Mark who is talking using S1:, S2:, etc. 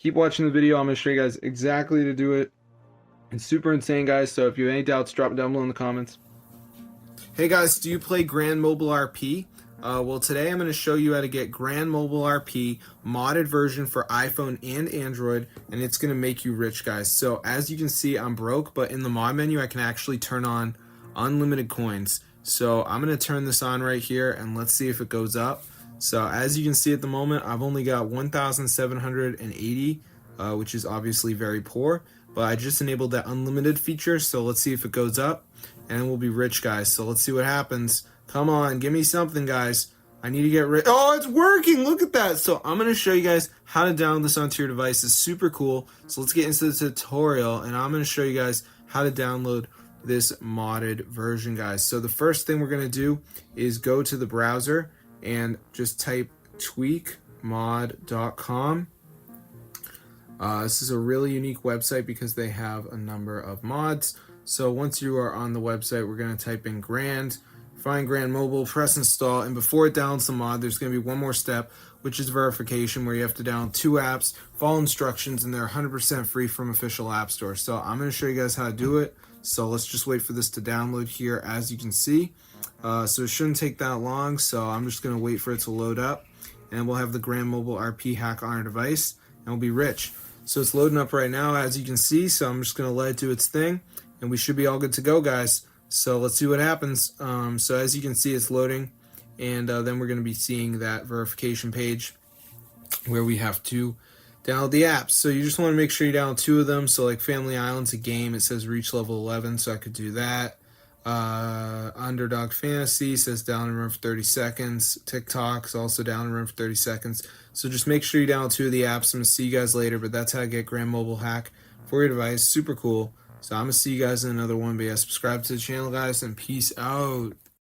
S1: keep watching the video. I'm going to show you guys exactly to do it. It's super insane, guys. So if you have any doubts, drop it down below in the comments.
S2: Hey guys, do you play Grand Mobile RP? Well, today I'm going to show you how to get Grand Mobile RP modded version for iPhone and Android, and it's going to make you rich, guys. So as you can see, I'm broke, but in the mod menu, I can actually turn on unlimited coins. So I'm going to turn this on right here, and let's see if it goes up. So as you can see at the moment, I've only got 1,780, which is obviously very poor, but I just enabled that unlimited feature. So let's see if it goes up, and we'll be rich, guys. So let's see what happens. Come on, give me something, guys. I need to get rich. Oh, it's working. Look at that. So I'm going to show you guys how to download this onto your device. It's super cool. So let's get into the tutorial, and I'm going to show you guys how to download this modded version, guys. So the first thing we're going to do is go to the browser and just type tweakmod.com. This is a really unique website because they have a number of mods. So once you are on the website, we're going to type in find Grand Mobile, press install, and before it downloads the mod, there's going to be one more step, which is verification, where you have to download 2 apps, follow instructions, and they're 100% free from official app store. So I'm going to show you guys how to do it. So let's just wait for this to download here, as you can see. So it shouldn't take that long, so I'm just going to wait for it to load up, and we'll have the Grand Mobile RP hack on our device, and we'll be rich. So it's loading up right now, as you can see, so I'm just going to let it do its thing, and we should be all good to go, guys. So let's see what happens. So as you can see, it's loading, and then we're going to be seeing that verification page where we have to download the apps. So you just want to make sure you download 2 of them. So like Family Island's a game. It says reach level 11, so I could do that. Underdog Fantasy says down and run for 30 seconds. TikTok's also down and run for 30 seconds. So just make sure you download 2 of the apps. I'm going to see you guys later, but that's how to get Grand Mobile hack for your device. Super cool. So I'm going to see you guys in another one. But yeah, subscribe to the channel, guys, and peace out.